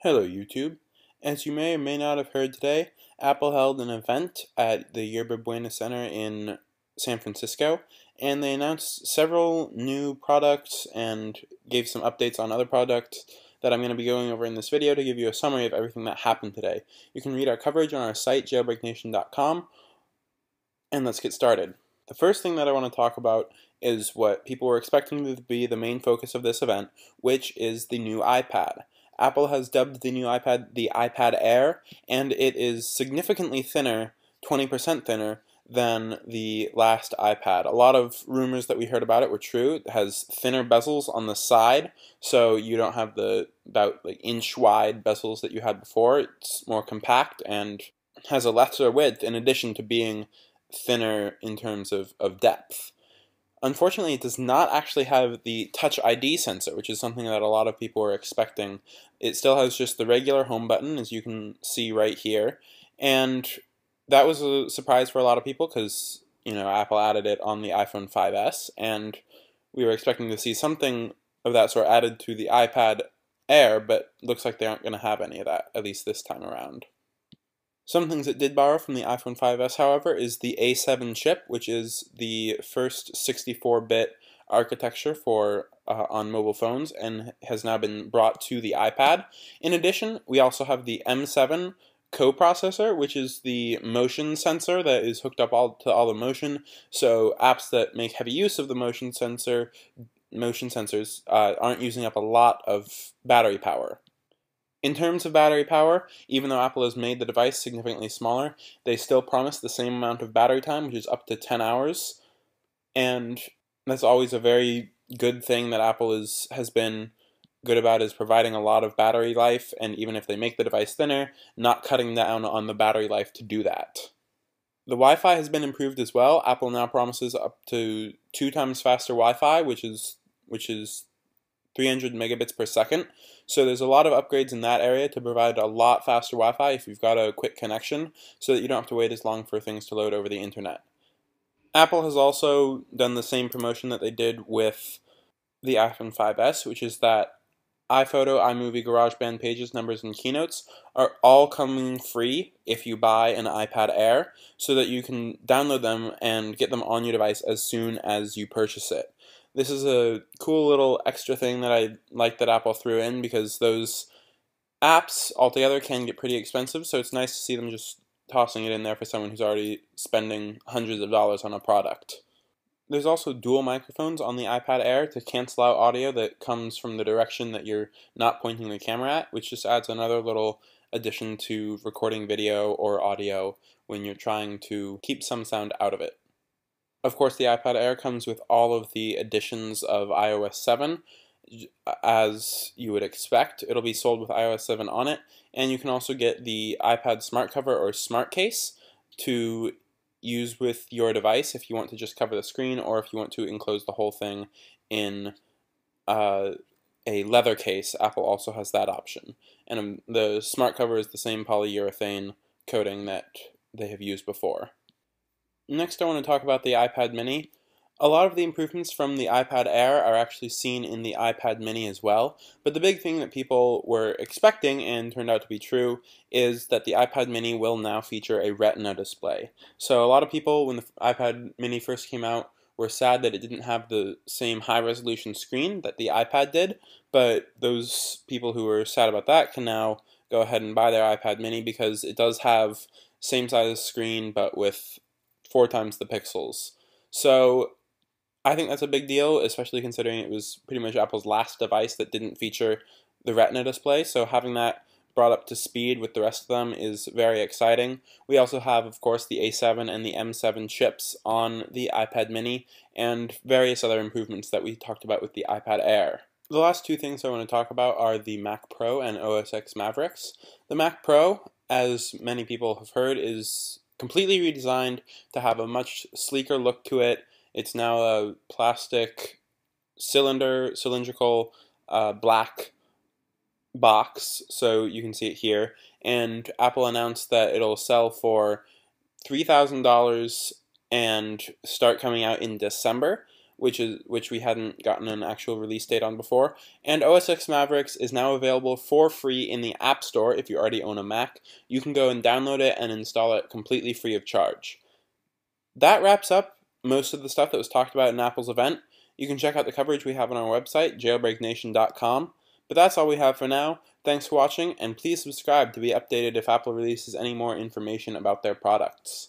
Hello YouTube. As you may or may not have heard today, Apple held an event at the Yerba Buena Center in San Francisco, and they announced several new products and gave some updates on other products that I'm going to be going over in this video to give you a summary of everything that happened today. You can read our coverage on our site, jailbreaknation.com, and let's get started. The first thing that I want to talk about is what people were expecting to be the main focus of this event, which is the new iPad. Apple has dubbed the new iPad the iPad Air, and it is significantly thinner, 20% thinner, than the last iPad. A lot of rumors that we heard about it were true. It has thinner bezels on the side, so you don't have the about inch-wide bezels that you had before. It's more compact and has a lesser width in addition to being thinner in terms of depth. Unfortunately, it does not actually have the Touch ID sensor, which is something that a lot of people were expecting. It still has just the regular home button, as you can see right here, and that was a surprise for a lot of people because, Apple added it on the iPhone 5S, and we were expecting to see something of that sort added to the iPad Air, but looks like they aren't going to have any of that, at least this time around. Some things it did borrow from the iPhone 5S, however, is the A7 chip, which is the first 64-bit architecture for on mobile phones and has now been brought to the iPad. In addition, we also have the M7 coprocessor, which is the motion sensor that is hooked up to all the motion, so apps that make heavy use of the motion sensors aren't using up a lot of battery power. In terms of battery power, even though Apple has made the device significantly smaller, they still promise the same amount of battery time, which is up to 10 hours. And that's always a very good thing that Apple has been good about, is providing a lot of battery life, and even if they make the device thinner, not cutting down on the battery life to do that. The Wi-Fi has been improved as well. Apple now promises up to 2 times faster Wi-Fi, which is 300 megabits per second. So there's a lot of upgrades in that area to provide a lot faster Wi-Fi if you've got a quick connection, so that you don't have to wait as long for things to load over the internet. Apple has also done the same promotion that they did with the iPhone 5S, which is that iPhoto, iMovie, GarageBand, Pages, Numbers, and Keynotes are all coming free if you buy an iPad Air, so that you can download them and get them on your device as soon as you purchase it. This is a cool little extra thing that I like that Apple threw in, because those apps altogether can get pretty expensive, so it's nice to see them just tossing it in there for someone who's already spending hundreds of dollars on a product. There's also dual microphones on the iPad Air to cancel out audio that comes from the direction that you're not pointing the camera at, which just adds another little addition to recording video or audio when you're trying to keep some sound out of it. Of course, the iPad Air comes with all of the additions of iOS 7, as you would expect. It'll be sold with iOS 7 on it, and you can also get the iPad Smart Cover or Smart Case to use with your device if you want to just cover the screen, or if you want to enclose the whole thing in a leather case. Apple also has that option. And the Smart Cover is the same polyurethane coating that they have used before. Next, I want to talk about the iPad mini. A lot of the improvements from the iPad Air are actually seen in the iPad mini as well, but the big thing that people were expecting and turned out to be true is that the iPad mini will now feature a Retina display. So a lot of people, when the iPad mini first came out, were sad that it didn't have the same high-resolution screen that the iPad did, but those people who were sad about that can now go ahead and buy their iPad mini, because it does have same size screen but with 4 times the pixels. So I think that's a big deal, especially considering it was pretty much Apple's last device that didn't feature the Retina display, so having that brought up to speed with the rest of them is very exciting. We also have, of course, the A7 and the M7 chips on the iPad mini, and various other improvements that we talked about with the iPad Air. The last 2 things I want to talk about are the Mac Pro and OSX Mavericks. The Mac Pro, as many people have heard, is completely redesigned to have a much sleeker look to it. It's now a plastic cylindrical black box, so you can see it here. And Apple announced that it'll sell for $3,000 and start coming out in December, which we hadn't gotten an actual release date on before. And OSX Mavericks is now available for free in the App Store if you already own a Mac. You can go and download it and install it completely free of charge. That wraps up most of the stuff that was talked about in Apple's event. You can check out the coverage we have on our website, jailbreaknation.com. But that's all we have for now. Thanks for watching, and please subscribe to be updated if Apple releases any more information about their products.